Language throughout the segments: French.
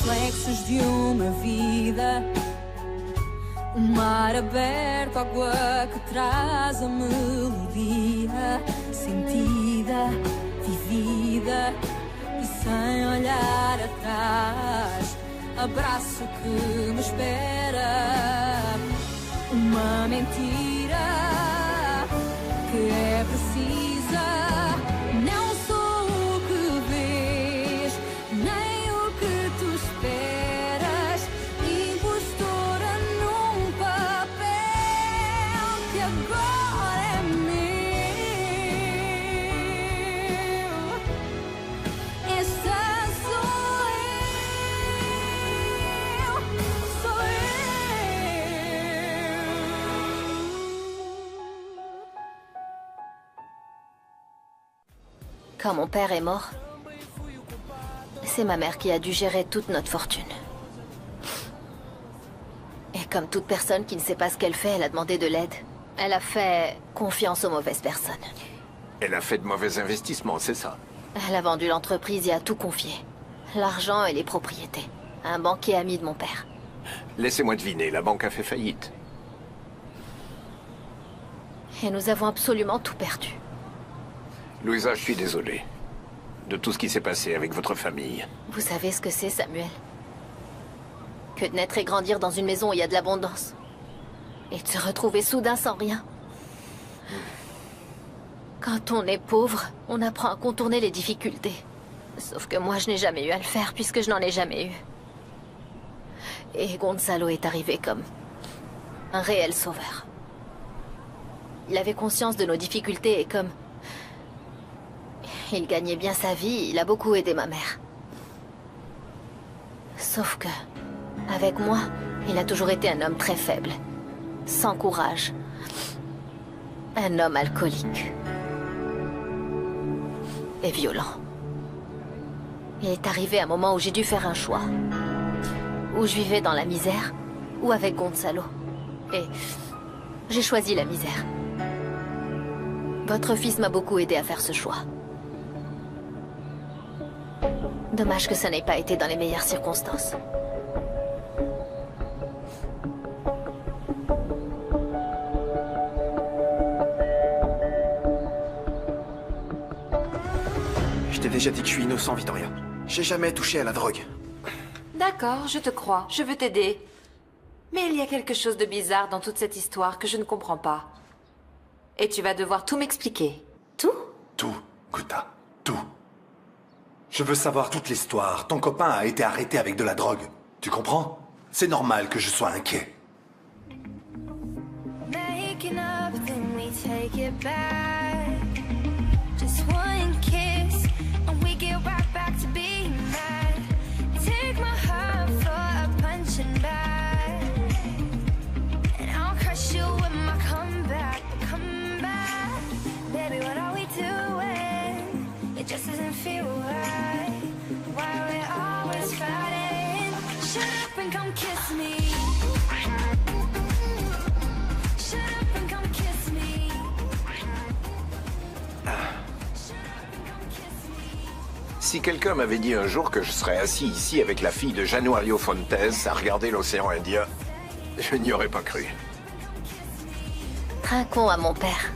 reflexos de uma vida. O mar aberto, água que traz a melodia sentida, vivida e sem olhar atrás. Abraço que me espera. Uma mentira que é precisa. Não sou o que vês, nem o que tu esperas. Impostora num papel que agora é meu. Esta sou eu, sou eu. Quand mon père est mort, c'est ma mère qui a dû gérer toute notre fortune. Et comme toute personne qui ne sait pas ce qu'elle fait, elle a demandé de l'aide. Elle a fait confiance aux mauvaises personnes. Elle a fait de mauvais investissements, c'est ça? Elle a vendu l'entreprise et a tout confié. L'argent et les propriétés. Un banquier ami de mon père. Laissez-moi deviner, la banque a fait faillite. Et nous avons absolument tout perdu. Louisa, je suis désolé de tout ce qui s'est passé avec votre famille. Vous savez ce que c'est, Samuel? Que de naître et grandir dans une maison où il y a de l'abondance. Et de se retrouver soudain sans rien. Quand on est pauvre, on apprend à contourner les difficultés. Sauf que moi, je n'ai jamais eu à le faire puisque je n'en ai jamais eu. Et Gonzalo est arrivé comme un réel sauveur. Il avait conscience de nos difficultés et comme... il gagnait bien sa vie, il a beaucoup aidé ma mère. Sauf que, avec moi, il a toujours été un homme très faible, sans courage. Un homme alcoolique. Et violent. Il est arrivé un moment où j'ai dû faire un choix. Où je vivais dans la misère, ou avec Gonzalo. Et j'ai choisi la misère. Votre fils m'a beaucoup aidé à faire ce choix. Dommage que ça n'ait pas été dans les meilleures circonstances. Je t'ai déjà dit que je suis innocent, Victoria. J'ai jamais touché à la drogue. D'accord, je te crois. Je veux t'aider. Mais il y a quelque chose de bizarre dans toute cette histoire que je ne comprends pas. Et tu vas devoir tout m'expliquer. Tout? Tout, Guta. Tout. Je veux savoir toute l'histoire. Ton copain a été arrêté avec de la drogue. Tu comprends? C'est normal que je sois inquiet. Making up, then we take it back. Just one kiss, and we get right back to being mad. Take my heart for a punching bag, and I'll crush you with my comeback. Baby, what are we doing? It just doesn't feel right. Why we're always fighting? Shut up and come kiss me. Shut up and come kiss me. Shut up and come kiss me. Si quelqu'un m'avait dit un jour que je serais assis ici avec la fille de Januario Fontes à regarder l'océan Indien, je n'y aurais pas cru. Trinquons à mon père.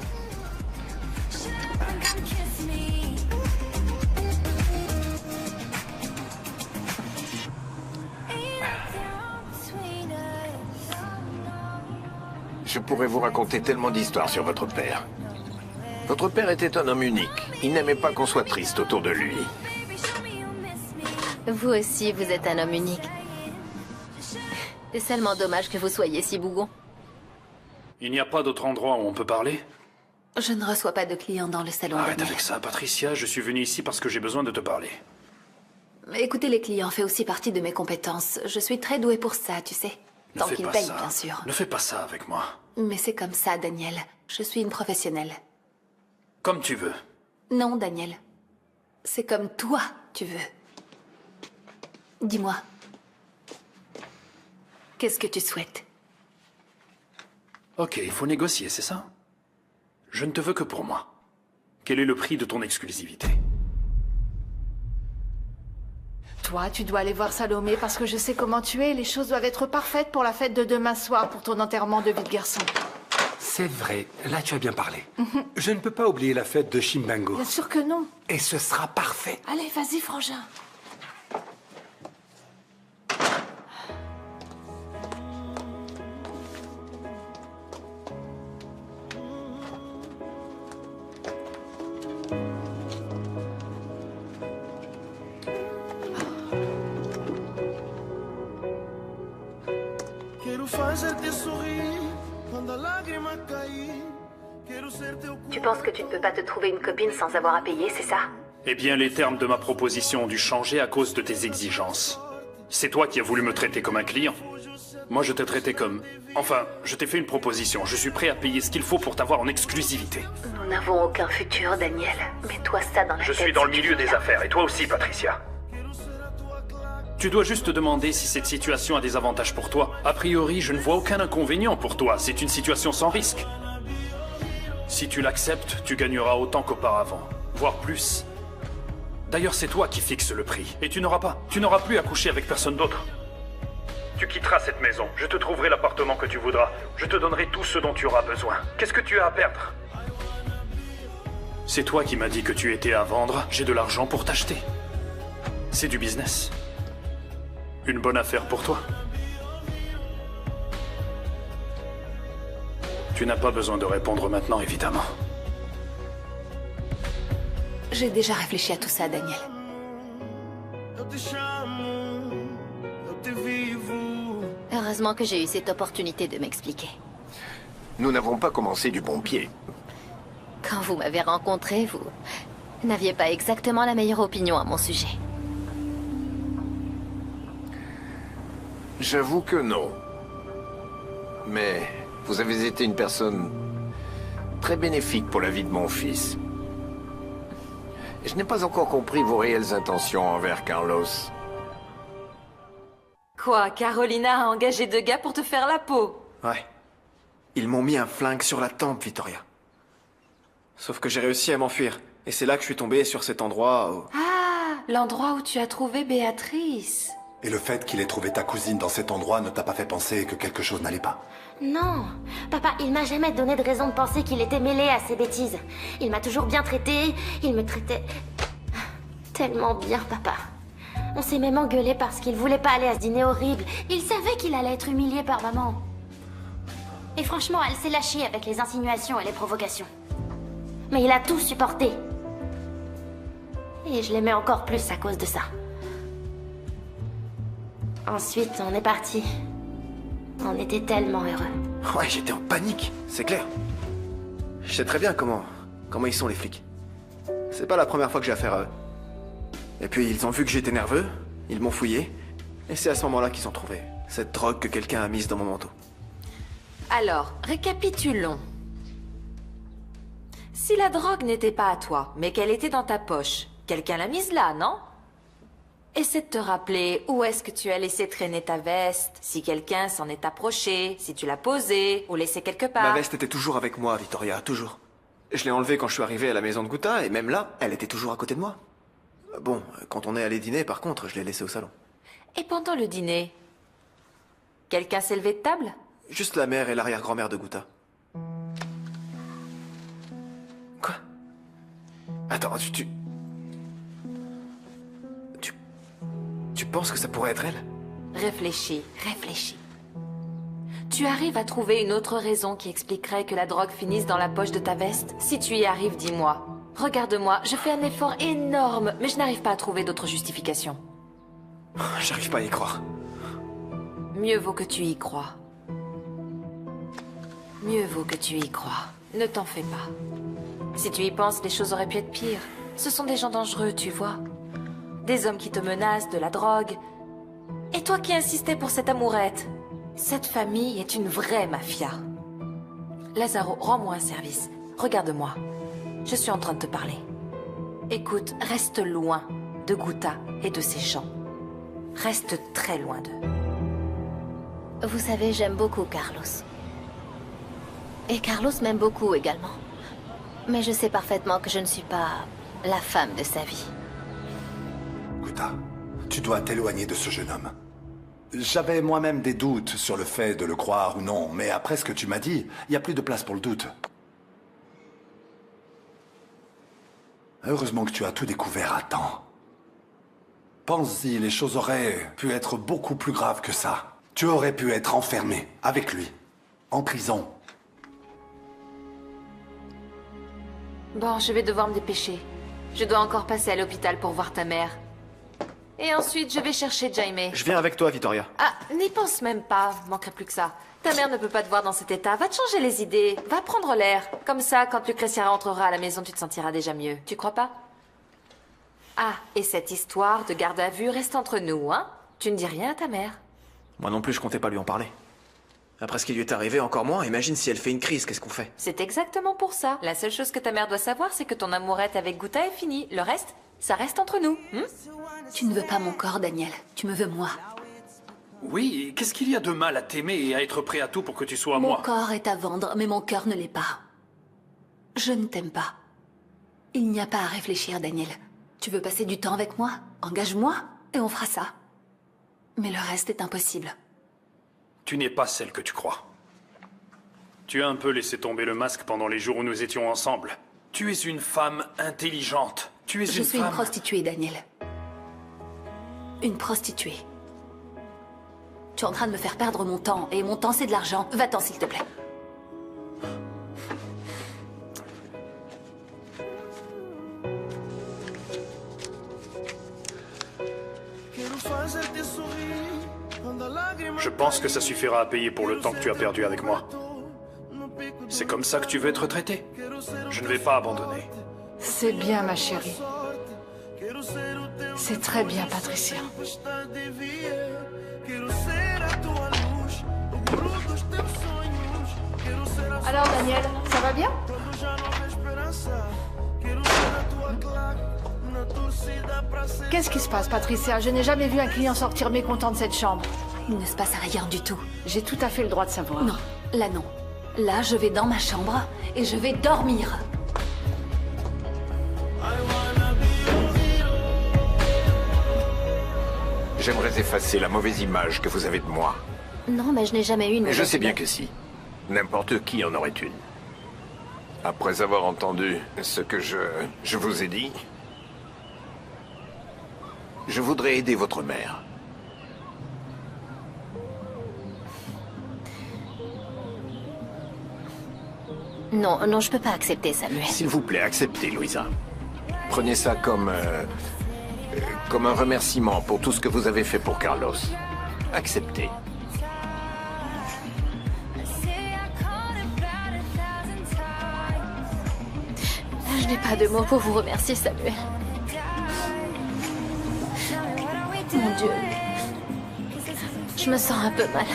Je pourrais vous raconter tellement d'histoires sur votre père. Votre père était un homme unique. Il n'aimait pas qu'on soit triste autour de lui. Vous aussi, vous êtes un homme unique. C'est seulement dommage que vous soyez si bougon. Il n'y a pas d'autre endroit où on peut parler? Je ne reçois pas de clients dans le salon. Arrête Daniel. avec ça, Patricia. Je suis venu ici parce que j'ai besoin de te parler. Écouter les clients fait aussi partie de mes compétences. Je suis très douée pour ça, tu sais. Ne Tant fais qu'ils pas payent, ça. bien sûr. Ne fais pas ça avec moi. Mais c'est comme ça, Daniel. Je suis une professionnelle. Comme tu veux. Non, Daniel. C'est comme toi, tu veux. Dis-moi. Qu'est-ce que tu souhaites? Ok, il faut négocier, c'est ça? Je ne te veux que pour moi. Quel est le prix de ton exclusivité? toi, tu dois aller voir Salomé parce que je sais comment tu es. Les choses doivent être parfaites pour la fête de demain soir, pour ton enterrement de vie de garçon. C'est vrai, là tu as bien parlé. Je ne peux pas oublier la fête de Chimbango. Bien sûr que non. Et ce sera parfait. Allez, vas-y, frangin. Tu penses que tu ne peux pas te trouver une copine sans avoir à payer, c'est ça? Eh bien, les termes de ma proposition ont dû changer à cause de tes exigences. C'est toi qui as voulu me traiter comme un client. Moi, je t'ai traité comme... Enfin, je t'ai fait une proposition. Je suis prêt à payer ce qu'il faut pour t'avoir en exclusivité. Nous n'avons aucun futur, Daniel. Mets-toi ça dans la tête. Je suis dans le si tu milieu veux. des affaires, et toi aussi, Patricia. Tu dois juste te demander si cette situation a des avantages pour toi. A priori, je ne vois aucun inconvénient pour toi. C'est une situation sans risque. Si tu l'acceptes, tu gagneras autant qu'auparavant, voire plus. D'ailleurs, c'est toi qui fixes le prix. Et tu n'auras plus à coucher avec personne d'autre. Tu quitteras cette maison. Je te trouverai l'appartement que tu voudras. Je te donnerai tout ce dont tu auras besoin. Qu'est-ce que tu as à perdre? C'est toi qui m'as dit que tu étais à vendre. J'ai de l'argent pour t'acheter. C'est du business. Une bonne affaire pour toi. Tu n'as pas besoin de répondre maintenant, évidemment. J'ai déjà réfléchi à tout ça, Daniel. Heureusement que j'ai eu cette opportunité de m'expliquer. Nous n'avons pas commencé du bon pied. Quand vous m'avez rencontré, vous n'aviez pas exactement la meilleure opinion à mon sujet. J'avoue que non. Mais vous avez été une personne très bénéfique pour la vie de mon fils. Je n'ai pas encore compris vos réelles intentions envers Carlos. Quoi, Carolina a engagé 2 gars pour te faire la peau? Ouais. Ils m'ont mis un flingue sur la tempe, Victoria. Sauf que j'ai réussi à m'enfuir. Et c'est là que je suis tombé sur cet endroit où... Ah, l'endroit où tu as trouvé Béatrice. Et le fait qu'il ait trouvé ta cousine dans cet endroit ne t'a pas fait penser que quelque chose n'allait pas? Non. Papa, il m'a jamais donné de raison de penser qu'il était mêlé à ces bêtises. Il m'a toujours bien traité. Il me traitait... tellement bien, papa. On s'est même engueulé parce qu'il voulait pas aller à ce dîner horrible. Il savait qu'il allait être humilié par maman. Et franchement, elle s'est lâchée avec les insinuations et les provocations. Mais il a tout supporté. Et je l'aimais encore plus à cause de ça. Ensuite, on est parti. On était tellement heureux. Ouais, j'étais en panique, c'est clair. Je sais très bien comment ils sont, les flics. C'est pas la première fois que j'ai affaire à eux. Et puis, ils ont vu que j'étais nerveux, ils m'ont fouillé, et c'est à ce moment-là qu'ils ont trouvé cette drogue que quelqu'un a mise dans mon manteau. Alors, récapitulons. Si la drogue n'était pas à toi, mais qu'elle était dans ta poche, quelqu'un l'a mise là, non? Essaie de te rappeler où est-ce que tu as laissé traîner ta veste, si quelqu'un s'en est approché, si tu l'as posée ou laissée quelque part. Ma veste était toujours avec moi, Victoria, toujours. Je l'ai enlevée quand je suis arrivé à la maison de Guta, et même là, elle était toujours à côté de moi. Bon, quand on est allé dîner, par contre, je l'ai laissée au salon. Et pendant le dîner, quelqu'un s'est levé de table? Juste la mère et l'arrière-grand-mère de Guta. Quoi? Attends, Tu penses que ça pourrait être elle? Réfléchis, réfléchis. Tu arrives à trouver une autre raison qui expliquerait que la drogue finisse dans la poche de ta veste? Si tu y arrives, dis-moi. Regarde-moi, je fais un effort énorme, mais je n'arrive pas à trouver d'autre justification. J'arrive pas à y croire. Mieux vaut que tu y crois. Mieux vaut que tu y crois. Ne t'en fais pas. Si tu y penses, les choses auraient pu être pires. Ce sont des gens dangereux, tu vois. Des hommes qui te menacent, de la drogue. Et toi qui insistais pour cette amourette. Cette famille est une vraie mafia. Lazaro, rends-moi un service. Regarde-moi. Je suis en train de te parler. Écoute, reste loin de Guta et de ces gens. Reste très loin d'eux. Vous savez, j'aime beaucoup Carlos. Et Carlos m'aime beaucoup également. Mais je sais parfaitement que je ne suis pas la femme de sa vie. Guta, tu dois t'éloigner de ce jeune homme. J'avais moi-même des doutes sur le fait de le croire ou non, mais après ce que tu m'as dit, il n'y a plus de place pour le doute. Heureusement que tu as tout découvert à temps. Pense-y, les choses auraient pu être beaucoup plus graves que ça. Tu aurais pu être enfermé, avec lui, en prison. Bon, je vais devoir me dépêcher. Je dois encore passer à l'hôpital pour voir ta mère. Et ensuite, je vais chercher Jaime. Je viens avec toi, Victoria. Ah, n'y pense même pas. Manquerait plus que ça. Ta mère ne peut pas te voir dans cet état. Va te changer les idées. Va prendre l'air. Comme ça, quand Lucretia rentrera à la maison, tu te sentiras déjà mieux. Tu crois pas? Ah, et cette histoire de garde à vue reste entre nous, hein? Tu ne dis rien à ta mère? Moi non plus, je comptais pas lui en parler. Après ce qui lui est arrivé, encore moins, imagine si elle fait une crise, qu'est-ce qu'on fait? C'est exactement pour ça. La seule chose que ta mère doit savoir, c'est que ton amourette avec Guta est finie. Le reste, ça reste entre nous. Tu ne veux pas mon corps, Daniel. Tu me veux moi. Oui, qu'est-ce qu'il y a de mal à t'aimer et à être prêt à tout pour que tu sois Mon moi? corps est à vendre, mais mon cœur ne l'est pas. Je ne t'aime pas. Il n'y a pas à réfléchir, Daniel. Tu veux passer du temps avec moi? Engage-moi, et on fera ça. Mais le reste est impossible. Tu n'es pas celle que tu crois. Tu as un peu laissé tomber le masque pendant les jours où nous étions ensemble. Tu es une femme intelligente. Tu es Je une suis femme... une prostituée, Daniel. Une prostituée. Tu es en train de me faire perdre mon temps, et mon temps c'est de l'argent. Va-t'en, s'il te plaît. Je pense que ça suffira à payer pour le temps que tu as perdu avec moi. C'est comme ça que tu veux être traité? Je ne vais pas abandonner. C'est bien, ma chérie. C'est très bien, Patricia. Alors, Daniel, ça va bien? Qu'est-ce qui se passe, Patricia? Je n'ai jamais vu un client sortir mécontent de cette chambre. Il ne se passe rien du tout. J'ai tout à fait le droit de savoir. Non, là non. Là, je vais dans ma chambre et je vais dormir. J'aimerais effacer la mauvaise image que vous avez de moi. Non, mais je n'ai jamais eu une... Mais je mauvaise sais bien idée. que si. N'importe qui en aurait une. Après avoir entendu ce que je vous ai dit, je voudrais aider votre mère. Non, non, je peux pas accepter, Samuel. S'il vous plaît, acceptez, Louisa. Prenez ça comme un remerciement pour tout ce que vous avez fait pour Carlos. Acceptez. Je n'ai pas de mots pour vous remercier, Samuel. Mon Dieu. Je me sens un peu mal.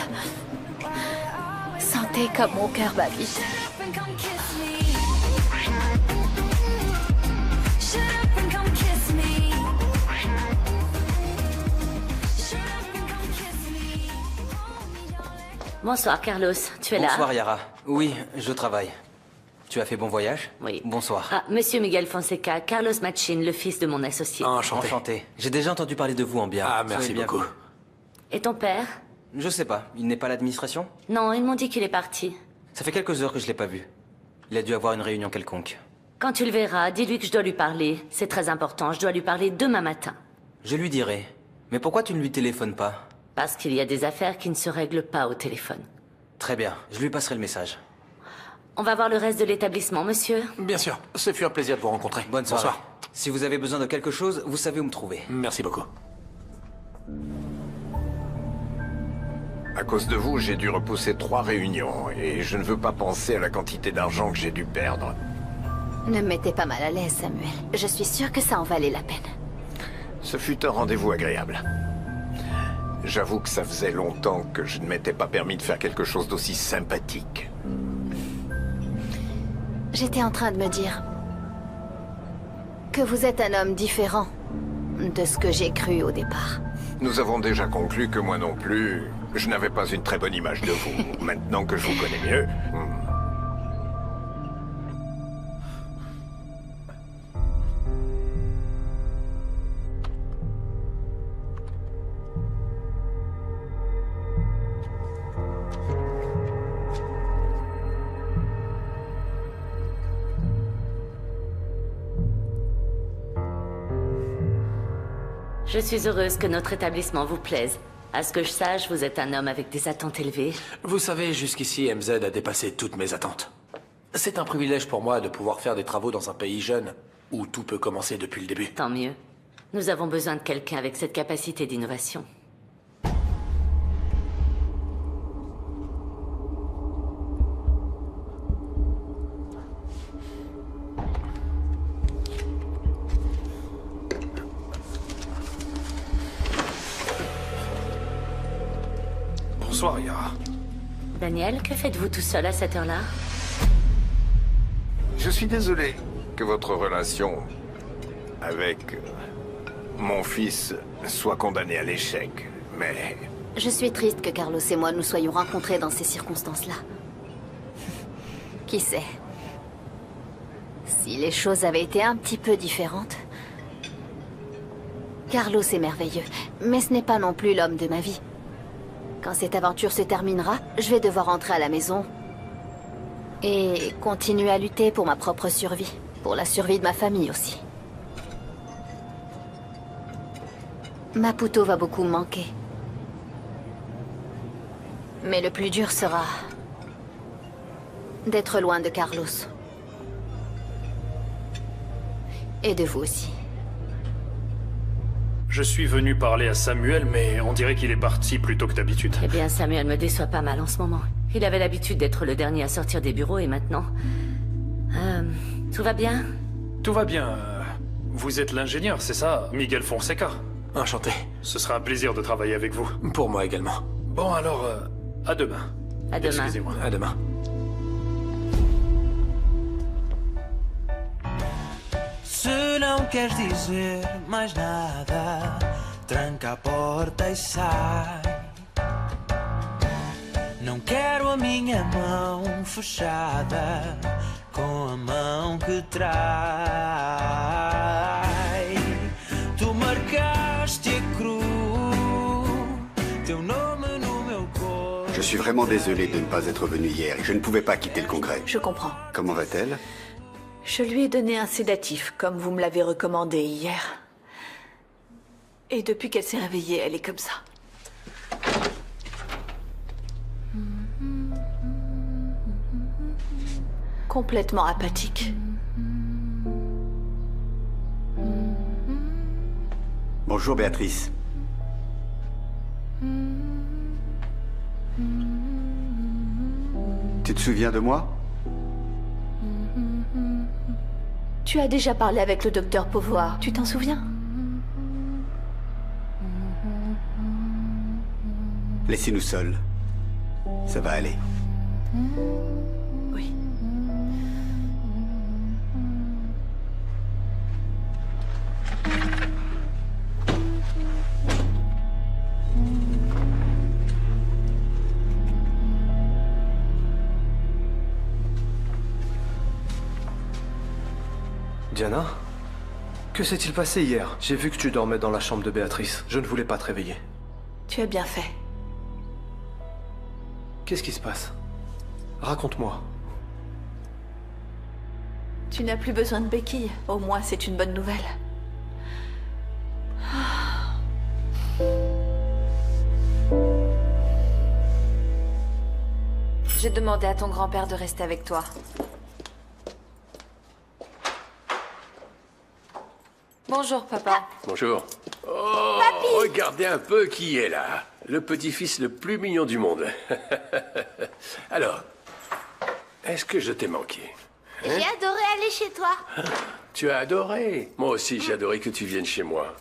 Sentez comme mon cœur bat vite. Bonsoir, Carlos. Tu es là? Bonsoir, Yara. Oui, je travaille. Tu as fait bon voyage? Oui. Bonsoir. Ah, Monsieur Miguel Fonseca, Carlos Machin, le fils de mon associé. Enchanté. Enchanté. J'ai déjà entendu parler de vous en bien. Ah, merci beaucoup. Et ton père? Je sais pas. Il n'est pas à l'administration? Non, ils m'ont dit qu'il est parti. Ça fait quelques heures que je l'ai pas vu. Il a dû avoir une réunion quelconque. Quand tu le verras, dis-lui que je dois lui parler. C'est très important, je dois lui parler demain matin. Je lui dirai. Mais pourquoi tu ne lui téléphones pas? Parce qu'il y a des affaires qui ne se règlent pas au téléphone. Très bien. Je lui passerai le message. On va voir le reste de l'établissement, monsieur. Bien sûr. Ce fut un plaisir de vous rencontrer. Bonne soirée. Bonsoir. Si vous avez besoin de quelque chose, vous savez où me trouver. Merci beaucoup. À cause de vous, j'ai dû repousser 3 réunions et je ne veux pas penser à la quantité d'argent que j'ai dû perdre. Ne me mettez pas mal à l'aise, Samuel. Je suis sûre que ça en valait la peine. Ce fut un rendez-vous agréable. J'avoue que ça faisait longtemps que je ne m'étais pas permis de faire quelque chose d'aussi sympathique. J'étais en train de me dire que vous êtes un homme différent de ce que j'ai cru au départ. Nous avons déjà conclu que moi non plus, je n'avais pas une très bonne image de vous. Maintenant que je vous connais mieux... Je suis heureuse que notre établissement vous plaise. À ce que je sache, vous êtes un homme avec des attentes élevées. Vous savez, jusqu'ici, MZ a dépassé toutes mes attentes. C'est un privilège pour moi de pouvoir faire des travaux dans un pays jeune, où tout peut commencer depuis le début. Tant mieux. Nous avons besoin de quelqu'un avec cette capacité d'innovation. Bonsoir, Yara. Daniel, que faites-vous tout seul à cette heure-là? Je suis désolé que votre relation avec mon fils soit condamnée à l'échec, mais... Je suis triste que Carlos et moi nous soyons rencontrés dans ces circonstances-là. Qui sait? Si les choses avaient été un petit peu différentes... Carlos est merveilleux, mais ce n'est pas non plus l'homme de ma vie. Quand cette aventure se terminera, je vais devoir rentrer à la maison et continuer à lutter pour ma propre survie, pour la survie de ma famille aussi. Maputo va beaucoup me manquer. Mais le plus dur sera d'être loin de Carlos. Et de vous aussi. Je suis venu parler à Samuel, mais on dirait qu'il est parti plus tôt que d'habitude. Eh bien, Samuel me déçoit pas mal en ce moment. Il avait l'habitude d'être le dernier à sortir des bureaux et maintenant... tout va bien? Tout va bien. Vous êtes l'ingénieur, c'est ça, Miguel Fonseca? Enchanté. Ce sera un plaisir de travailler avec vous. Pour moi également. Bon, alors, à demain. À demain. Excusez-moi. À demain. Se não queres dizer mais nada, tranca a porta e sai. Não quero a minha mão fechada com a mão que trai. Tu marcaste a cruz, teu nome no meu corpo. Je suis vraiment désolé de ne pas être venu hier et je ne pouvais pas quitter le congrès. Je comprends. Comment va-t-elle? Je lui ai donné un sédatif, comme vous me l'avez recommandé hier. Et depuis qu'elle s'est réveillée, elle est comme ça. Complètement apathique. Bonjour Béatrice. Tu te souviens de moi? Tu as déjà parlé avec le docteur Pauvoir, tu t'en souviens? Laissez-nous seuls. Ça va aller. Oui. Diana? Que s'est-il passé hier? J'ai vu que tu dormais dans la chambre de Béatrice. Je ne voulais pas te réveiller. Tu as bien fait. Qu'est-ce qui se passe? Raconte-moi. Tu n'as plus besoin de béquilles. Au moins, c'est une bonne nouvelle. J'ai demandé à ton grand-père de rester avec toi. Bonjour, papa. Bonjour. Oh, regardez un peu qui est là. Le petit-fils le plus mignon du monde. Alors, est-ce que je t'ai manqué? J'ai adoré aller chez toi. Tu as adoré. Moi aussi, j'ai adoré que tu viennes chez moi.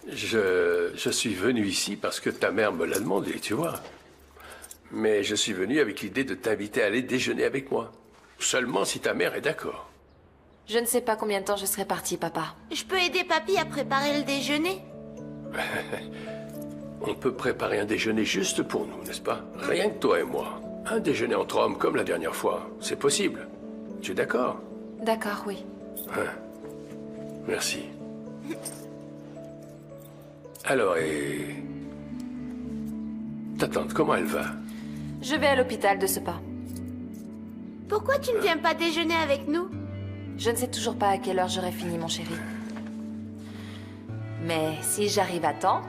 Je suis venu ici parce que ta mère me l'a demandé, tu vois. Mais je suis venu avec l'idée de t'inviter à aller déjeuner avec moi. Seulement si ta mère est d'accord. Je ne sais pas combien de temps je serai partie, papa. Je peux aider papy à préparer le déjeuner? On peut préparer un déjeuner juste pour nous, n'est-ce pas? Rien que toi et moi. Un déjeuner entre hommes comme la dernière fois. C'est possible. Tu es d'accord? D'accord, oui. Hein. Merci. Alors, et... ta tante, comment elle va? Je vais à l'hôpital de ce pas. Pourquoi tu ne viens pas déjeuner avec nous? Je ne sais toujours pas à quelle heure j'aurai fini, mon chéri. Mais si j'arrive à temps,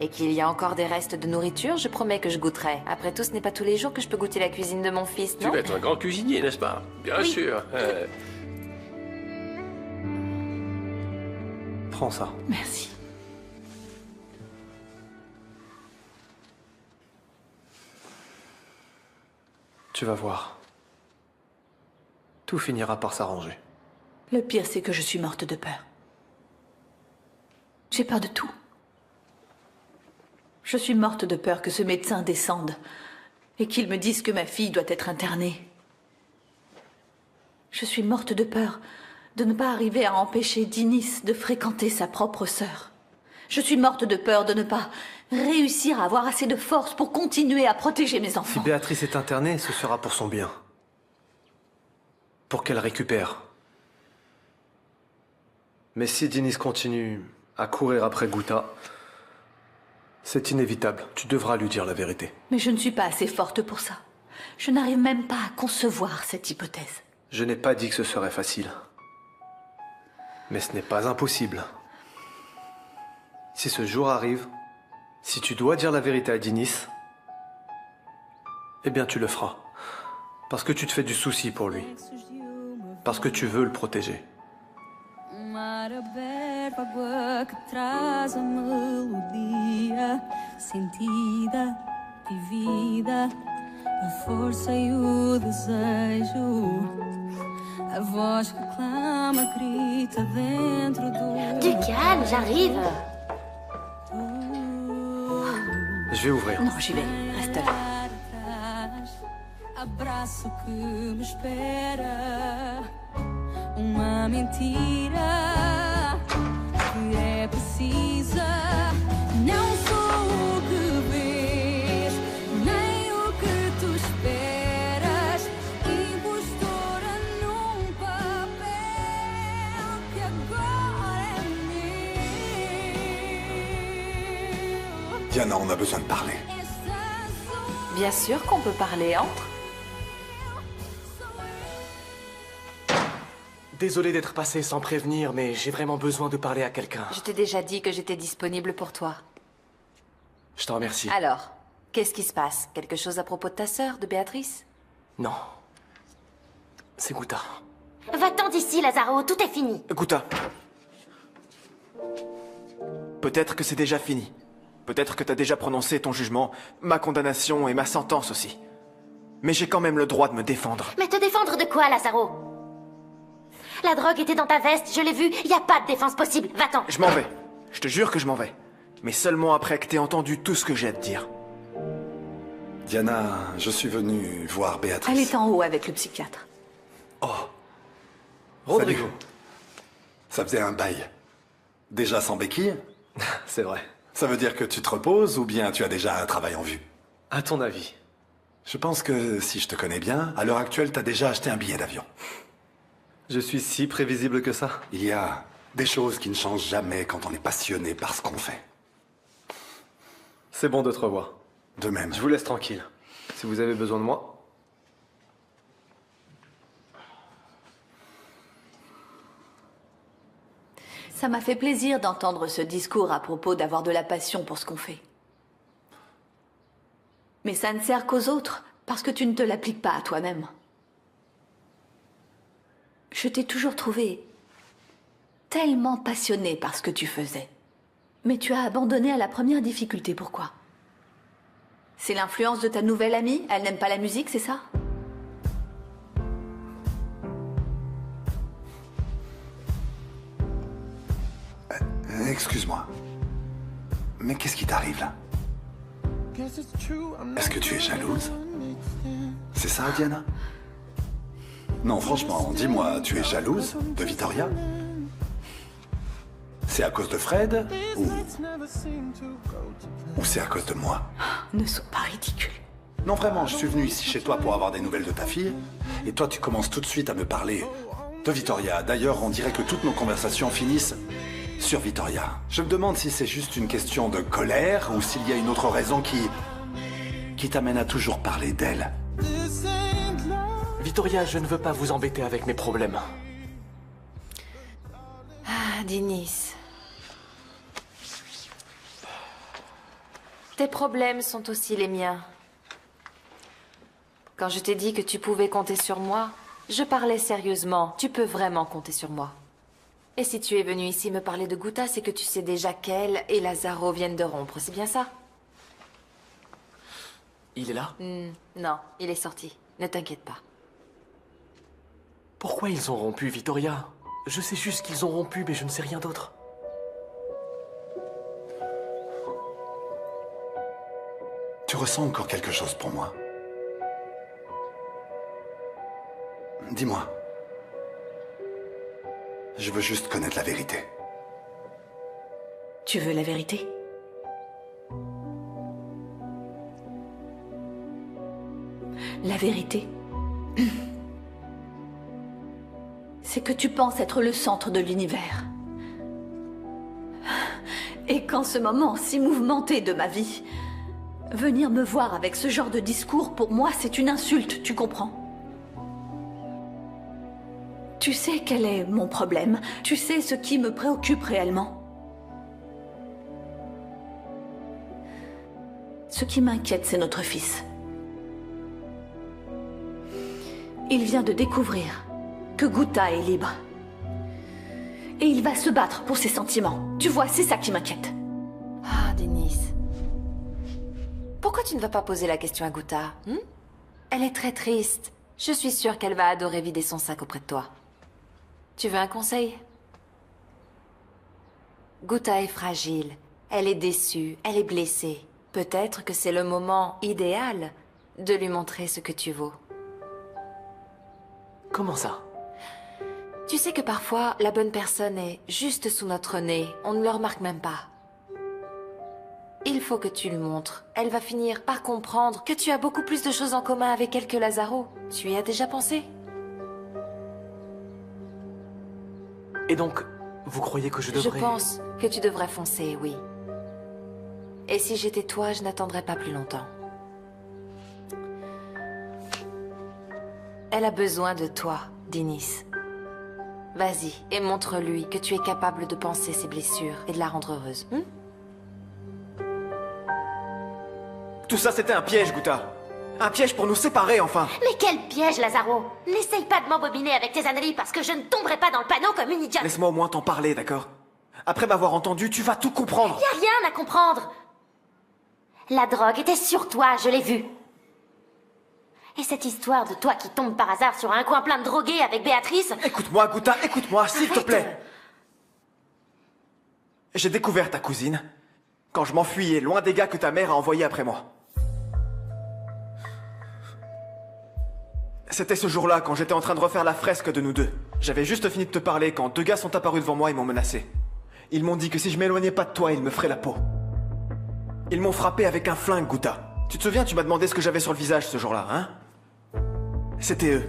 et qu'il y a encore des restes de nourriture, je promets que je goûterai. Après tout, ce n'est pas tous les jours que je peux goûter la cuisine de mon fils, non? Tu vas être un grand cuisinier, n'est-ce pas? Bien sûr. Prends ça. Merci. Tu vas voir. Tout finira par s'arranger. Le pire, c'est que je suis morte de peur. J'ai peur de tout. Je suis morte de peur que ce médecin descende et qu'il me dise que ma fille doit être internée. Je suis morte de peur de ne pas arriver à empêcher Dinis de fréquenter sa propre sœur. Je suis morte de peur de ne pas réussir à avoir assez de force pour continuer à protéger mes enfants. Si Béatrice est internée, ce sera pour son bien. Pour qu'elle récupère. Mais si Dinis continue à courir après Gouta, c'est inévitable. Tu devras lui dire la vérité. Mais je ne suis pas assez forte pour ça. Je n'arrive même pas à concevoir cette hypothèse. Je n'ai pas dit que ce serait facile. Mais ce n'est pas impossible. Si ce jour arrive, si tu dois dire la vérité à Dinis, eh bien tu le feras. Parce que tu te fais du souci pour lui. Parce que tu veux le protéger. Mar aberto, água que traz a melodia sentida, vivida, a força e o desejo, a voz que clama, grita dentro do... Du calme, j'arrive. Je vais ouvrir. Non, j'y vais. Reste là. Abraço que me espera. Uma mentira que é precisa. Não sou o que vês, nem o que tu esperas. Impostora num papel que agora é meu. Diana, on a besoin de parler. Bien sûr qu'on peut parler entre. Désolé d'être passé sans prévenir, mais j'ai vraiment besoin de parler à quelqu'un. Je t'ai déjà dit que j'étais disponible pour toi. Je te remercie. Alors, qu'est-ce qui se passe? Quelque chose à propos de ta sœur, de Béatrice? Non. C'est Gouta. Va-t'en d'ici, Lazaro, tout est fini. Gouta. Peut-être que c'est déjà fini. Peut-être que t'as déjà prononcé ton jugement, ma condamnation et ma sentence aussi. Mais j'ai quand même le droit de me défendre. Mais te défendre de quoi, Lazaro? La drogue était dans ta veste, je l'ai vue, y a pas de défense possible, va-t'en. Je m'en vais. Je te jure que je m'en vais. Mais seulement après que t'aies entendu tout ce que j'ai à te dire. Diana, je suis venu voir Béatrice. Elle est en haut avec le psychiatre. Oh. Rodrigo. Salut. Ça faisait un bail. Déjà sans béquille? C'est vrai. Ça veut dire que tu te reposes ou bien tu as déjà un travail en vue? À ton avis? Je pense que si je te connais bien, à l'heure actuelle, t'as déjà acheté un billet d'avion. Je suis si prévisible que ça? Il y a des choses qui ne changent jamais quand on est passionné par ce qu'on fait. C'est bon de te revoir. De même. Je vous laisse tranquille. Si vous avez besoin de moi... Ça m'a fait plaisir d'entendre ce discours à propos d'avoir de la passion pour ce qu'on fait. Mais ça ne sert qu'aux autres, parce que tu ne te l'appliques pas à toi-même. Je t'ai toujours trouvé tellement passionné par ce que tu faisais. Mais tu as abandonné à la première difficulté, pourquoi? C'est l'influence de ta nouvelle amie? Elle n'aime pas la musique, c'est ça? Excuse-moi. Mais qu'est-ce qui t'arrive là? Est-ce que tu es jalouse? C'est ça, Diana? Non, franchement, dis-moi, tu es jalouse de Victoria? C'est à cause de Fred? Ou c'est à cause de moi? Ne sois pas ridicule. Non, vraiment, je suis venu ici chez toi pour avoir des nouvelles de ta fille. Et toi, tu commences tout de suite à me parler de Victoria. D'ailleurs, on dirait que toutes nos conversations finissent sur Victoria. Je me demande si c'est juste une question de colère ou s'il y a une autre raison qui t'amène à toujours parler d'elle. Victoria, je ne veux pas vous embêter avec mes problèmes. Ah, Dinis. Tes problèmes sont aussi les miens. Quand je t'ai dit que tu pouvais compter sur moi, je parlais sérieusement. Tu peux vraiment compter sur moi. Et si tu es venu ici me parler de Guta, c'est que tu sais déjà qu'elle et Lazaro viennent de rompre, c'est bien ça? Il est là? Non, il est sorti. Ne t'inquiète pas. Pourquoi ils ont rompu, Victoria? Je sais juste qu'ils ont rompu, mais je ne sais rien d'autre. Tu ressens encore quelque chose pour moi? Dis-moi. Je veux juste connaître la vérité. Tu veux la vérité? La vérité, c'est que tu penses être le centre de l'univers. Et qu'en ce moment si mouvementé de ma vie, venir me voir avec ce genre de discours, pour moi, c'est une insulte, tu comprends? Tu sais quel est mon problème. Tu sais ce qui me préoccupe réellement. Ce qui m'inquiète, c'est notre fils. Il vient de découvrir que Guta est libre. Et il va se battre pour ses sentiments. Tu vois, c'est ça qui m'inquiète. Ah, Dinis. Pourquoi tu ne vas pas poser la question à Guta? Elle est très triste. Je suis sûre qu'elle va adorer vider son sac auprès de toi. Tu veux un conseil? Guta est fragile. Elle est déçue. Elle est blessée. Peut-être que c'est le moment idéal de lui montrer ce que tu vaux. Comment ça? Tu sais que parfois, la bonne personne est juste sous notre nez. On ne le remarque même pas. Il faut que tu lui montres. Elle va finir par comprendre que tu as beaucoup plus de choses en commun avec elle que Lazaro. Tu y as déjà pensé? Et donc, vous croyez que je devrais... Je pense que tu devrais foncer, oui. Et si j'étais toi, je n'attendrais pas plus longtemps. Elle a besoin de toi, Dinis. Vas-y, et montre-lui que tu es capable de panser ses blessures et de la rendre heureuse. Tout ça, c'était un piège, Guta. Un piège pour nous séparer, enfin. Mais quel piège, Lazaro! N'essaye pas de m'embobiner avec tes âneries parce que je ne tomberai pas dans le panneau comme une idiote. Laisse-moi au moins t'en parler, d'accord? Après m'avoir entendu, tu vas tout comprendre. Y a rien à comprendre. La drogue était sur toi, je l'ai vu. Et cette histoire de toi qui tombe par hasard sur un coin plein de drogués avec Béatrice... Écoute-moi, Guta, écoute-moi, s'il te plaît. J'ai découvert ta cousine quand je m'enfuyais loin des gars que ta mère a envoyés après moi. C'était ce jour-là, quand j'étais en train de refaire la fresque de nous deux. J'avais juste fini de te parler quand deux gars sont apparus devant moi et m'ont menacé. Ils m'ont dit que si je m'éloignais pas de toi, ils me feraient la peau. Ils m'ont frappé avec un flingue, Guta. Tu te souviens, tu m'as demandé ce que j'avais sur le visage ce jour-là, hein? C'était eux.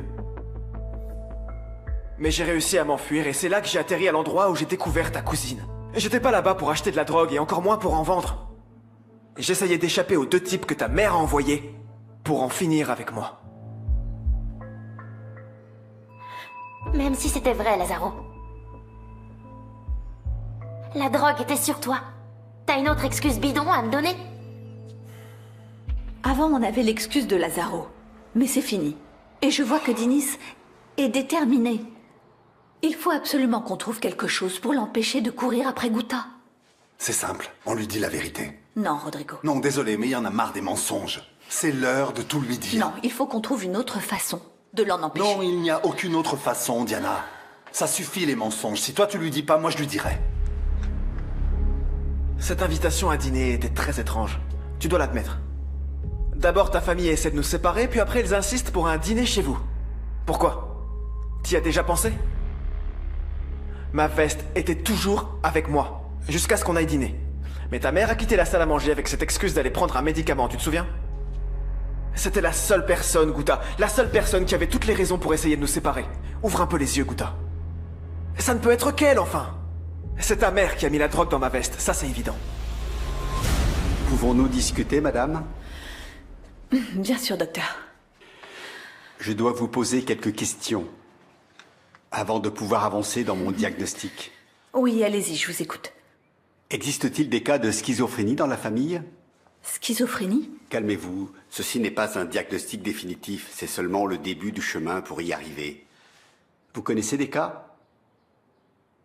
Mais j'ai réussi à m'enfuir et c'est là que j'ai atterri à l'endroit où j'ai découvert ta cousine. Et j'étais pas là-bas pour acheter de la drogue et encore moins pour en vendre. J'essayais d'échapper aux deux types que ta mère a envoyés pour en finir avec moi. Même si c'était vrai, Lazaro. La drogue était sur toi. T'as une autre excuse bidon à me donner? Avant, on avait l'excuse de Lazaro. Mais c'est fini. Et je vois que Dinis est déterminé. Il faut absolument qu'on trouve quelque chose pour l'empêcher de courir après Guta. C'est simple, on lui dit la vérité. Non, Rodrigo. Non, désolé, mais il y en a marre des mensonges. C'est l'heure de tout lui dire. Non, il faut qu'on trouve une autre façon de l'en empêcher. Non, il n'y a aucune autre façon, Diana. Ça suffit les mensonges. Si toi tu lui dis pas, moi je lui dirai. Cette invitation à dîner était très étrange. Tu dois l'admettre. D'abord, ta famille essaie de nous séparer, puis après, ils insistent pour un dîner chez vous. Pourquoi? T'y as déjà pensé? Ma veste était toujours avec moi, jusqu'à ce qu'on aille dîner. Mais ta mère a quitté la salle à manger avec cette excuse d'aller prendre un médicament, tu te souviens? C'était la seule personne, Guta, la seule personne qui avait toutes les raisons pour essayer de nous séparer. Ouvre un peu les yeux, Guta. Ça ne peut être qu'elle, enfin. C'est ta mère qui a mis la drogue dans ma veste, ça c'est évident. Pouvons-nous discuter, madame? Bien sûr, docteur. Je dois vous poser quelques questions avant de pouvoir avancer dans mon diagnostic. Oui, allez-y, je vous écoute. Existe-t-il des cas de schizophrénie dans la famille? Schizophrénie? Calmez-vous, ceci n'est pas un diagnostic définitif, c'est seulement le début du chemin pour y arriver. Vous connaissez des cas?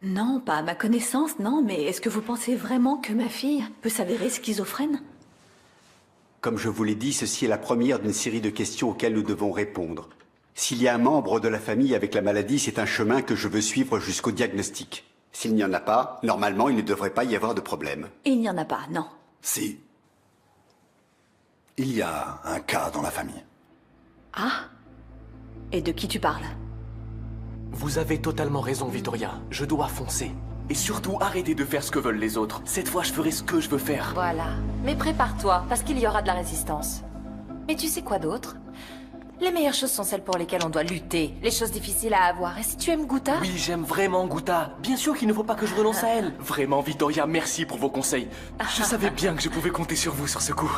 Non, pas à ma connaissance, non, mais est-ce que vous pensez vraiment que ma fille peut s'avérer schizophrène? Comme je vous l'ai dit, ceci est la première d'une série de questions auxquelles nous devons répondre. S'il y a un membre de la famille avec la maladie, c'est un chemin que je veux suivre jusqu'au diagnostic. S'il n'y en a pas, normalement, il ne devrait pas y avoir de problème. Il n'y en a pas, non. Si. Il y a un cas dans la famille. Ah? Et de qui tu parles? Vous avez totalement raison, Victoria. Je dois foncer. Et surtout, arrêter de faire ce que veulent les autres. Cette fois, je ferai ce que je veux faire. Voilà. Mais prépare-toi, parce qu'il y aura de la résistance. Mais tu sais quoi d'autre? Les meilleures choses sont celles pour lesquelles on doit lutter. Les choses difficiles à avoir. Et si tu aimes Gouta? Oui, j'aime vraiment Gouta. Bien sûr qu'il ne faut pas que je renonce à elle. Vraiment, Victoria, merci pour vos conseils. Je savais bien que je pouvais compter sur vous sur ce coup.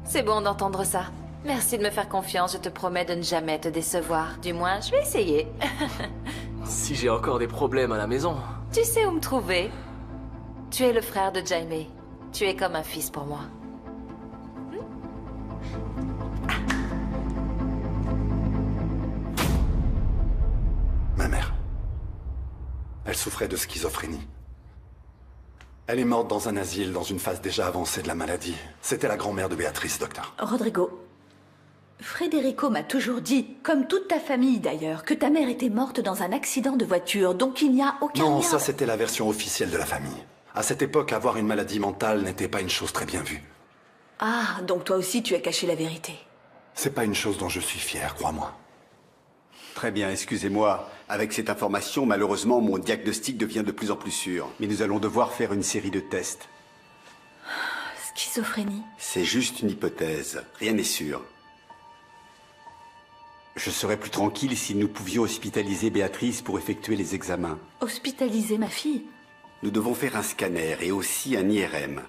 C'est bon d'entendre ça. Merci de me faire confiance, je te promets de ne jamais te décevoir. Du moins, je vais essayer. Si j'ai encore des problèmes à la maison... Tu sais où me trouver. Tu es le frère de Jaime. Tu es comme un fils pour moi. Ma mère. Elle souffrait de schizophrénie. Elle est morte dans un asile, dans une phase déjà avancée de la maladie. C'était la grand-mère de Béatrice, docteur. Rodrigo, Federico m'a toujours dit, comme toute ta famille d'ailleurs, que ta mère était morte dans un accident de voiture, donc il n'y a aucun Non, lien. ça c'était la version officielle de la famille. À cette époque, avoir une maladie mentale n'était pas une chose très bien vue. Ah, donc toi aussi tu as caché la vérité. C'est pas une chose dont je suis fier, crois-moi. Très bien, excusez-moi. Avec cette information, malheureusement, mon diagnostic devient de plus en plus sûr. Mais nous allons devoir faire une série de tests. Schizophrénie. C'est juste une hypothèse. Rien n'est sûr. Je serais plus tranquille si nous pouvions hospitaliser Béatrice pour effectuer les examens. Hospitaliser ma fille? Nous devons faire un scanner et aussi un IRM.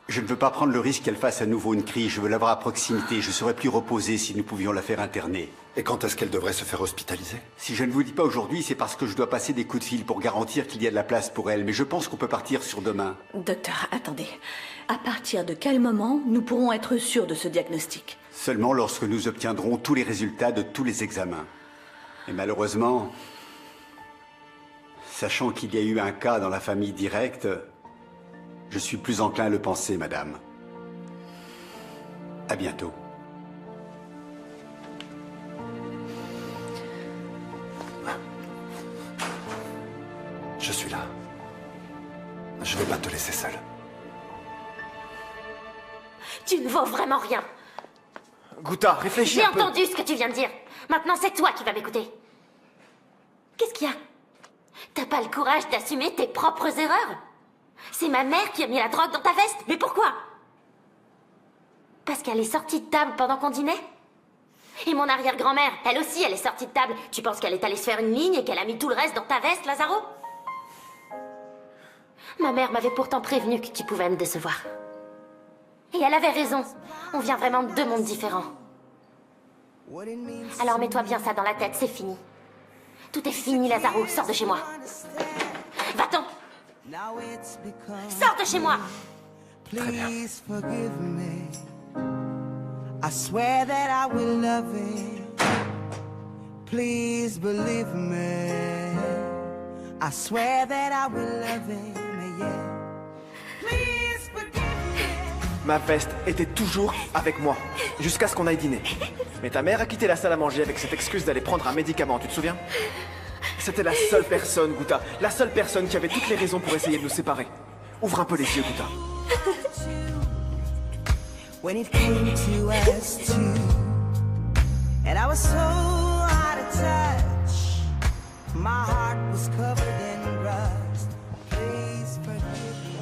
Je ne veux pas prendre le risque qu'elle fasse à nouveau une crise. Je veux l'avoir à proximité. Je serais plus reposé si nous pouvions la faire interner. Et quand est-ce qu'elle devrait se faire hospitaliser? Si je ne vous le dis pas aujourd'hui, c'est parce que je dois passer des coups de fil pour garantir qu'il y a de la place pour elle. Mais je pense qu'on peut partir sur demain. Docteur, attendez. À partir de quel moment nous pourrons être sûrs de ce diagnostic? Seulement lorsque nous obtiendrons tous les résultats de tous les examens. Et malheureusement, sachant qu'il y a eu un cas dans la famille directe, je suis plus enclin à le penser, madame. À bientôt. Je suis là. Je vais pas te laisser seule. Tu ne vaux vraiment rien. Gouta, réfléchis J'ai un peu. entendu ce que tu viens de dire. Maintenant, c'est toi qui vas m'écouter. Qu'est-ce qu'il y a? T'as pas le courage d'assumer tes propres erreurs? C'est ma mère qui a mis la drogue dans ta veste. Mais pourquoi? Parce qu'elle est sortie de table pendant qu'on dînait? Et mon arrière-grand-mère, elle aussi, elle est sortie de table. Tu penses qu'elle est allée se faire une ligne et qu'elle a mis tout le reste dans ta veste, Lazaro? Ma mère m'avait pourtant prévenu que tu pouvais me décevoir. Et elle avait raison. On vient vraiment de deux mondes différents. Alors mets-toi bien ça dans la tête, c'est fini. Tout est fini, Lazaro. Sors de chez moi. Va-t'en. Sors de chez moi. Please forgive me. I swear that I will love it. Please believe me. I swear that I will love it. Yeah. Please forgive me. Ma veste était toujours avec moi, jusqu'à ce qu'on aille dîner. Mais ta mère a quitté la salle à manger avec cette excuse d'aller prendre un médicament, tu te souviens? C'était la seule personne, Gouta, la seule personne qui avait toutes les raisons pour essayer de nous séparer. Ouvre un peu les yeux, Gouta. When it came to us two, and I was so out of touch. My heart was covered in rust. Please forgive me.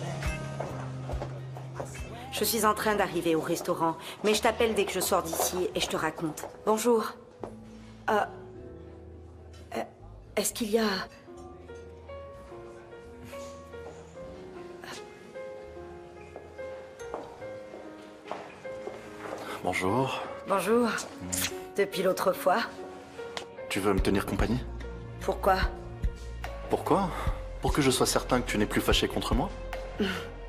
Je suis en train d'arriver au restaurant, mais je t'appelle dès que je sors d'ici et je te raconte. Bonjour. Est-ce qu'il y a... Bonjour. Bonjour. Depuis l'autre fois. Tu veux me tenir compagnie? Pourquoi? Pourquoi? Pour que je sois certain que tu n'es plus fâché contre moi?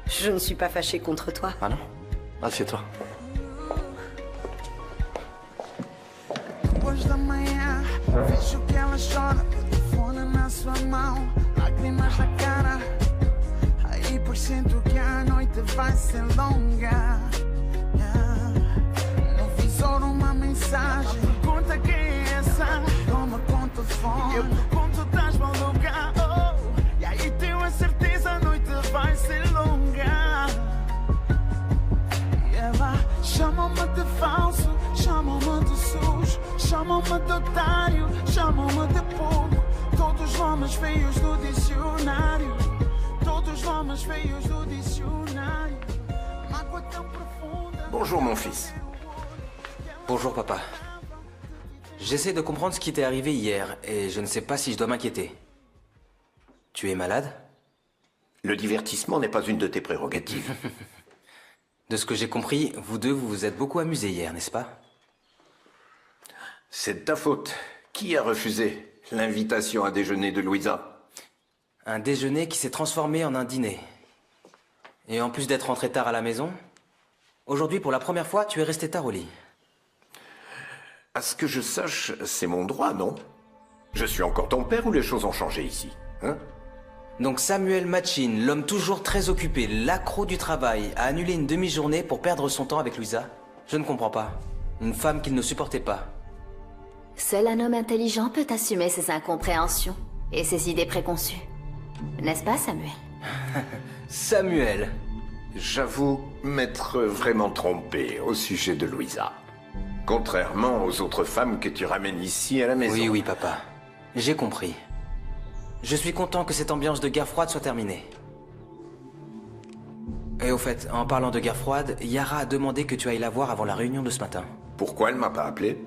Je ne suis pas fâchée contre toi. Ah non? Assieds-toi. Depois da manhã, vejo que ela chora, telefone na sua mão, lágrimas na cara. Aí pressento que a noite vai ser longa. No visor uma mensagem, pergunta quem é essa. Toma conta do fone, eu pergunto, estás maluca? Oh, e aí tenho a certeza a noite vai ser longa. E ela chama-me de falso, chama-me de sujo, chama-me de otário, chama-me de pouco. Todos os nomes feios do dicionário, todos os nomes feios do dicionário. Mágoa tão profunda. Bonjour, mon fils. Bonjour, papa. J'essaie de comprendre ce qui t'est arrivé hier, et je ne sais pas si je dois m'inquiéter. Tu es malade? Le divertissement n'est pas une de tes prérogatives. De ce que j'ai compris, vous deux vous vous êtes beaucoup amusés hier, n'est-ce pas? C'est de ta faute. Qui a refusé l'invitation à déjeuner de Louisa? Un déjeuner qui s'est transformé en un dîner. Et en plus d'être rentré tard à la maison, aujourd'hui, pour la première fois, tu es resté tard au lit. À ce que je sache, c'est mon droit, non? Je suis encore ton père ou les choses ont changé ici, hein? Donc Samuel Machin, l'homme toujours très occupé, l'accro du travail, a annulé une demi-journée pour perdre son temps avec Louisa? Je ne comprends pas. Une femme qu'il ne supportait pas. Seul un homme intelligent peut assumer ses incompréhensions et ses idées préconçues. N'est-ce pas, Samuel? Samuel! J'avoue m'être vraiment trompé au sujet de Louisa. Contrairement aux autres femmes que tu ramènes ici à la maison. Oui, papa. J'ai compris. Je suis content que cette ambiance de guerre froide soit terminée. Et au fait, en parlant de guerre froide, Yara a demandé que tu ailles la voir avant la réunion de ce matin. Pourquoi elle m'a pas appelé?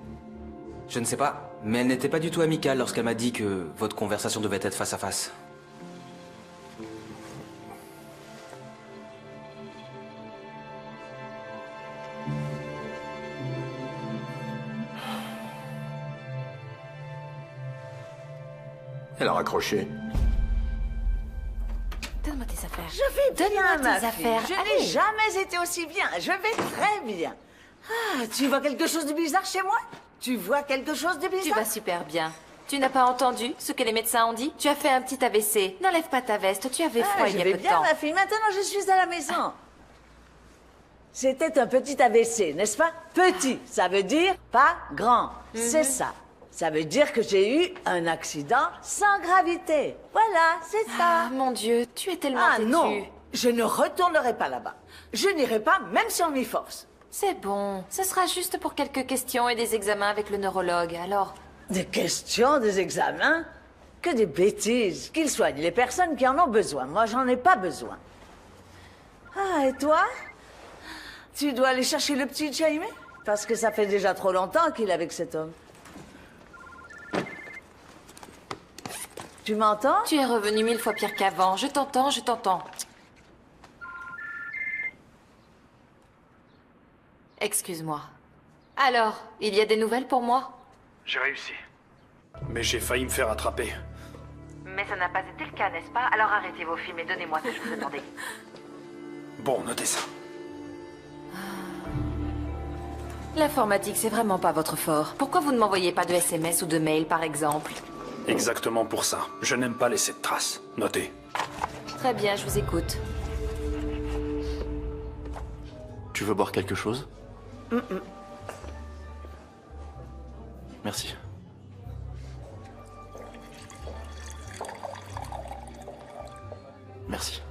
Je ne sais pas, mais elle n'était pas du tout amicale lorsqu'elle m'a dit que votre conversation devait être face à face. Elle a raccroché. Donne-moi tes affaires. Je vais bien, Donne-moi ma tes fille. affaires. Je Allez. n'ai jamais été aussi bien. Je vais très bien. Ah, tu vois quelque chose de bizarre chez moi? Tu vois quelque chose de bizarre? Tu vas super bien. Tu n'as pas entendu ce que les médecins ont dit? Tu as fait un petit AVC. N'enlève pas ta veste, tu avais froid il y a peu de bien, temps. ma fille. Maintenant, je suis à la maison. C'était un petit AVC, n'est-ce pas? Petit, ça veut dire pas grand. C'est ça. Ça veut dire que j'ai eu un accident sans gravité. Voilà, c'est ça. Ah, mon Dieu, tu es tellement Ah têtu. non, je ne retournerai pas là-bas. Je n'irai pas, même si on m'y force. C'est bon, ce sera juste pour quelques questions et des examens avec le neurologue, alors... Des questions, des examens? Que des bêtises. Qu'ils soignent les personnes qui en ont besoin. Moi, j'en ai pas besoin. Ah, et toi? Tu dois aller chercher le petit Jaime? Parce que ça fait déjà trop longtemps qu'il est avec cet homme. Tu m'entends? Tu es revenu 1000 fois pire qu'avant. Je t'entends, je t'entends. Excuse-moi. Alors, il y a des nouvelles pour moi? J'ai réussi. Mais j'ai failli me faire attraper. Mais ça n'a pas été le cas, n'est-ce pas? Alors arrêtez vos films et donnez-moi ce que je vous attendais. Bon, notez ça. L'informatique, c'est vraiment pas votre fort. Pourquoi vous ne m'envoyez pas de SMS ou de mail, par exemple? Exactement pour ça. Je n'aime pas laisser de traces. Notez. Très bien, je vous écoute. Tu veux boire quelque chose? Merci. Merci.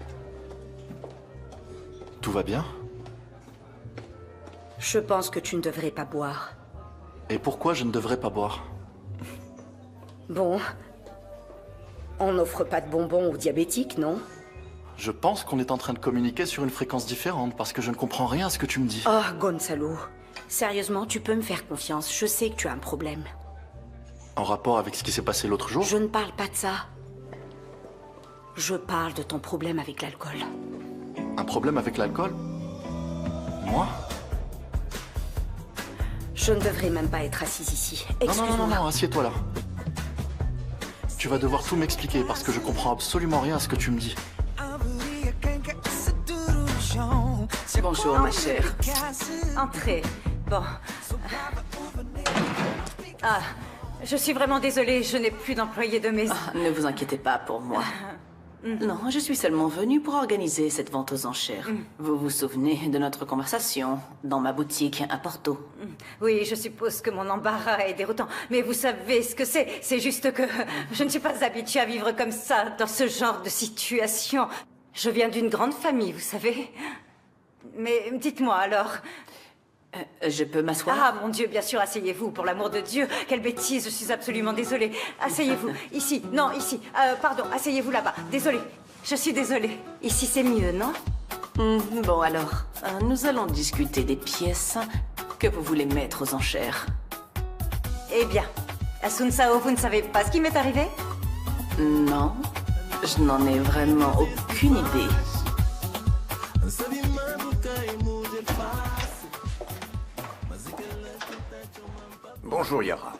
Tout va bien? Je pense que tu ne devrais pas boire. Et pourquoi je ne devrais pas boire? Bon. On n'offre pas de bonbons aux diabétiques, non? Je pense qu'on est en train de communiquer sur une fréquence différente parce que je ne comprends rien à ce que tu me dis. Oh, Gonzalo. Sérieusement, tu peux me faire confiance. Je sais que tu as un problème. En rapport avec ce qui s'est passé l'autre jour? Je ne parle pas de ça. Je parle de ton problème avec l'alcool. Un problème avec l'alcool? Moi? Je ne devrais même pas être assise ici. Non, Excuse-moi. non, assieds-toi là. Tu vas devoir tout m'expliquer parce que je comprends absolument rien à ce que tu me dis. Bonjour, ma chère. Entrez. Bon. Ah, je suis vraiment désolée, je n'ai plus d'employé de maison. Ne vous inquiétez pas pour moi. Non, je suis seulement venue pour organiser cette vente aux enchères. Vous vous souvenez de notre conversation dans ma boutique à Porto? Oui, je suppose que mon embarras est déroutant, mais vous savez ce que c'est. C'est juste que je ne suis pas habituée à vivre comme ça, dans ce genre de situation. Je viens d'une grande famille, vous savez. Mais dites-moi alors... Je peux m'asseoir? Ah, mon Dieu, bien sûr, asseyez-vous, pour l'amour de Dieu. Quelle bêtise, je suis absolument désolée. Asseyez-vous, ici, non, ici. Pardon, asseyez-vous là-bas. Désolée, je suis désolée. Ici, c'est mieux, non? Bon, alors, nous allons discuter des pièces que vous voulez mettre aux enchères. Eh bien, Asun Sao, vous ne savez pas ce qui m'est arrivé? Non, je n'en ai vraiment aucune idée. Bonjour, Yara.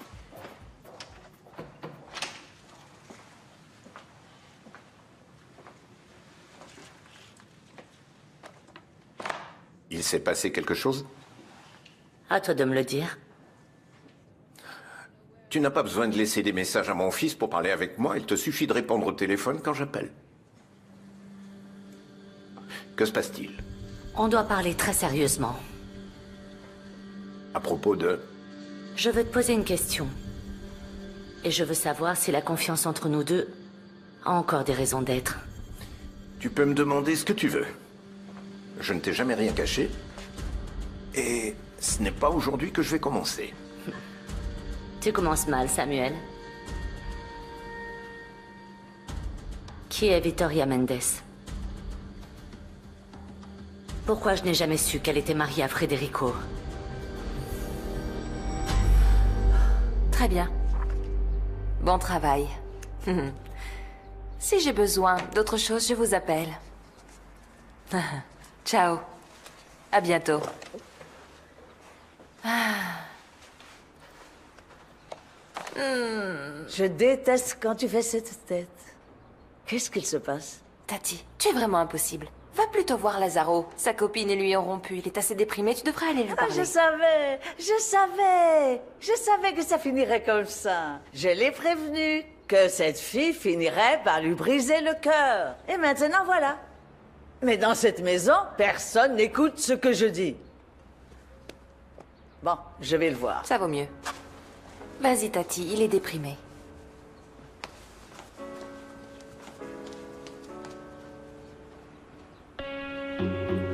Il s'est passé quelque chose? À toi de me le dire. Tu n'as pas besoin de laisser des messages à mon fils pour parler avec moi. Il te suffit de répondre au téléphone quand j'appelle. Que se passe-t-il? On doit parler très sérieusement. À propos de... Je veux te poser une question. Et je veux savoir si la confiance entre nous deux a encore des raisons d'être. Tu peux me demander ce que tu veux. Je ne t'ai jamais rien caché. Et ce n'est pas aujourd'hui que je vais commencer. Tu commences mal, Samuel. Qui est Victoria Mendes? Pourquoi je n'ai jamais su qu'elle était mariée à Federico? Très bien. Bon travail. Si j'ai besoin d'autre chose, je vous appelle. Ciao. À bientôt. Je déteste quand tu fais cette tête. Qu'est-ce qu'il se passe? Tati, tu es vraiment impossible. Va plutôt voir Lazaro. Sa copine et lui ont rompu. Il est assez déprimé, tu devrais aller lui parler. Je savais que ça finirait comme ça. Je l'ai prévenu que cette fille finirait par lui briser le cœur. Et maintenant, voilà. Mais dans cette maison, personne n'écoute ce que je dis. Bon, je vais le voir. Ça vaut mieux. Vas-y, Tati, il est déprimé.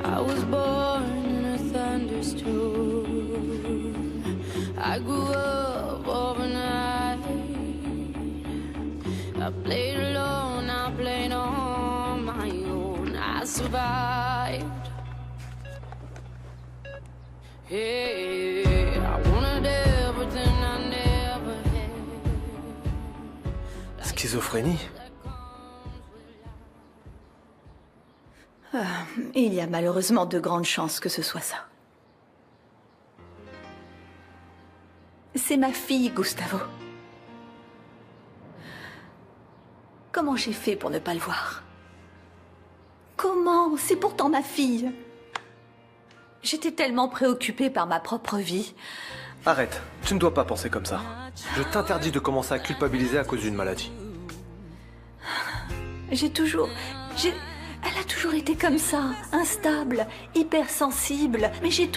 I was born in a thunderstorm. I grew up overnight. I played alone, I played on my own. I survived. Hey, I wanted everything I never had. Schizophrénie? Il y a malheureusement de grandes chances que ce soit ça. C'est ma fille, Gustavo. Comment j'ai fait pour ne pas le voir? Comment? C'est pourtant ma fille. J'étais tellement préoccupée par ma propre vie. Arrête, tu ne dois pas penser comme ça. Je t'interdis de commencer à culpabiliser à cause d'une maladie. Elle a toujours été comme ça, instable, hypersensible. Mais je l'ai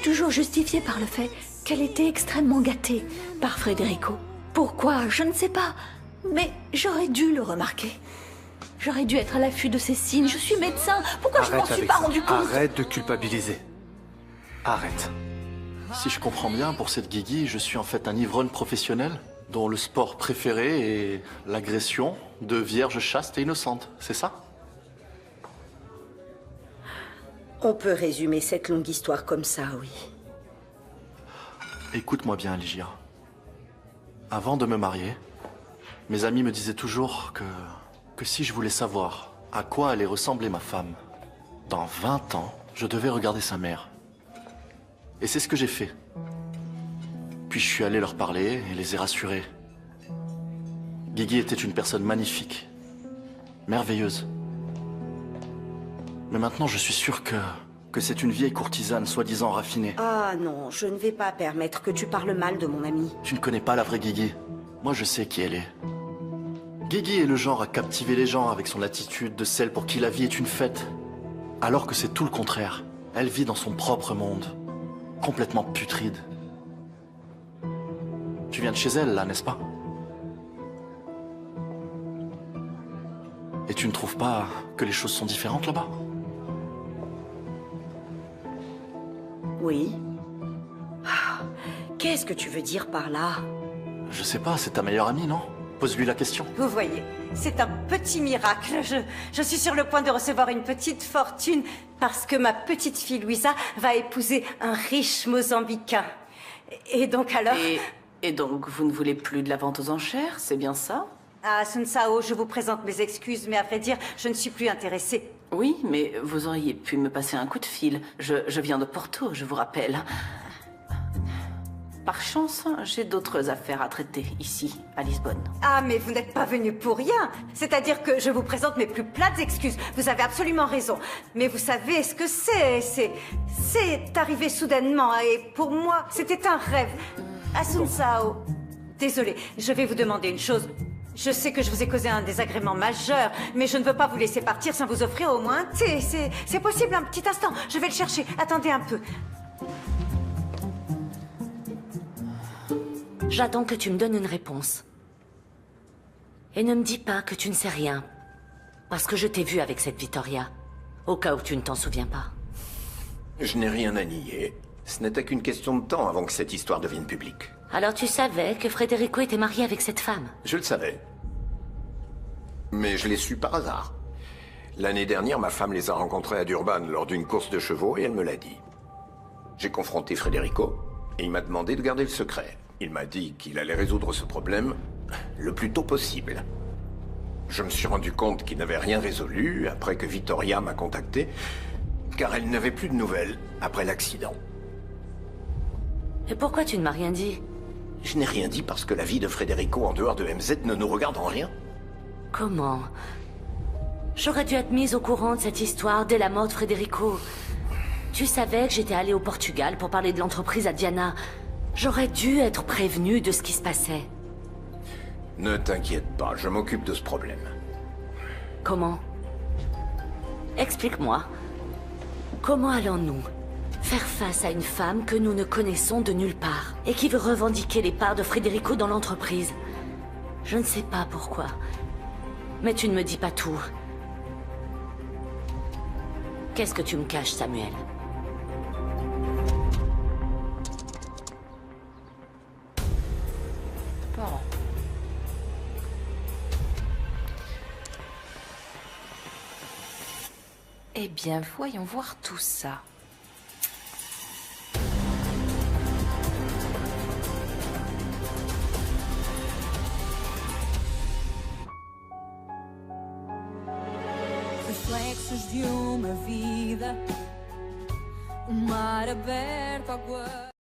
toujours justifiée par le fait qu'elle était extrêmement gâtée par Federico. Pourquoi? Je ne sais pas. Mais j'aurais dû le remarquer. J'aurais dû être à l'affût de ces signes. Je suis médecin. Pourquoi je m'en suis pas rendu compte? Arrête de culpabiliser. Arrête. Si je comprends bien, pour cette Guigui, je suis en fait un ivrogne professionnel dont le sport préféré est l'agression de vierges chastes et innocentes, c'est ça? On peut résumer cette longue histoire comme ça, oui. Écoute-moi bien, Ligia. Avant de me marier, mes amis me disaient toujours que si je voulais savoir à quoi allait ressembler ma femme, dans 20 ans, je devais regarder sa mère. Et c'est ce que j'ai fait. Puis je suis allé leur parler et les ai rassurés. Guigui était une personne magnifique, merveilleuse. Mais maintenant, je suis sûr que c'est une vieille courtisane soi-disant raffinée. Ah non, je ne vais pas permettre que tu parles mal de mon ami. Tu ne connais pas la vraie Guigui. Moi, je sais qui elle est. Guigui est le genre à captiver les gens avec son attitude de celle pour qui la vie est une fête. Alors que c'est tout le contraire. Elle vit dans son propre monde, complètement putride. Tu viens de chez elle, là, n'est-ce pas? Et tu ne trouves pas que les choses sont différentes là-bas? Oui. Ah, qu'est-ce que tu veux dire par là? Je sais pas, c'est ta meilleure amie, non? Pose-lui la question. Vous voyez, c'est un petit miracle. Je suis sur le point de recevoir une petite fortune parce que ma petite fille Louisa va épouser un riche Mozambicain. Et donc alors... Et donc, vous ne voulez plus de la vente aux enchères, c'est bien ça? Ah, Sun Sao, je vous présente mes excuses, mais à vrai dire, je ne suis plus intéressée. Oui, mais vous auriez pu me passer un coup de fil. Je viens de Porto, je vous rappelle. Par chance, j'ai d'autres affaires à traiter ici, à Lisbonne. Ah, mais vous n'êtes pas venu pour rien. C'est-à-dire que je vous présente mes plus plates excuses. Vous avez absolument raison. Mais vous savez ce que c'est. C'est arrivé soudainement. Et pour moi, c'était un rêve. Sun Sao, désolée, je vais vous demander une chose. Je sais que je vous ai causé un désagrément majeur, mais je ne veux pas vous laisser partir sans vous offrir au moins un thé. C'est possible, un petit instant. Je vais le chercher. Attendez un peu. J'attends que tu me donnes une réponse. Et ne me dis pas que tu ne sais rien. Parce que je t'ai vu avec cette Vittoria. Au cas où tu ne t'en souviens pas. Je n'ai rien à nier. Ce n'était qu'une question de temps avant que cette histoire devienne publique. Alors tu savais que Federico était marié avec cette femme? Je le savais. Mais je l'ai su par hasard. L'année dernière, ma femme les a rencontrés à Durban lors d'une course de chevaux et elle me l'a dit. J'ai confronté Federico et il m'a demandé de garder le secret. Il m'a dit qu'il allait résoudre ce problème le plus tôt possible. Je me suis rendu compte qu'il n'avait rien résolu après que Vittoria m'a contacté, car elle n'avait plus de nouvelles après l'accident. Et pourquoi tu ne m'as rien dit? Je n'ai rien dit parce que la vie de Federico en dehors de MZ ne nous regarde en rien. Comment? J'aurais dû être mise au courant de cette histoire dès la mort de Federico. Tu savais que j'étais allée au Portugal pour parler de l'entreprise à Diana. J'aurais dû être prévenue de ce qui se passait. Ne t'inquiète pas, je m'occupe de ce problème. Comment? Explique-moi. Comment allons-nous faire face à une femme que nous ne connaissons de nulle part et qui veut revendiquer les parts de Federico dans l'entreprise? Je ne sais pas pourquoi. Mais tu ne me dis pas tout. Qu'est-ce que tu me caches, Samuel? Bon. Eh bien, voyons voir tout ça. Reflexos de uma vida, um mar aberto, água.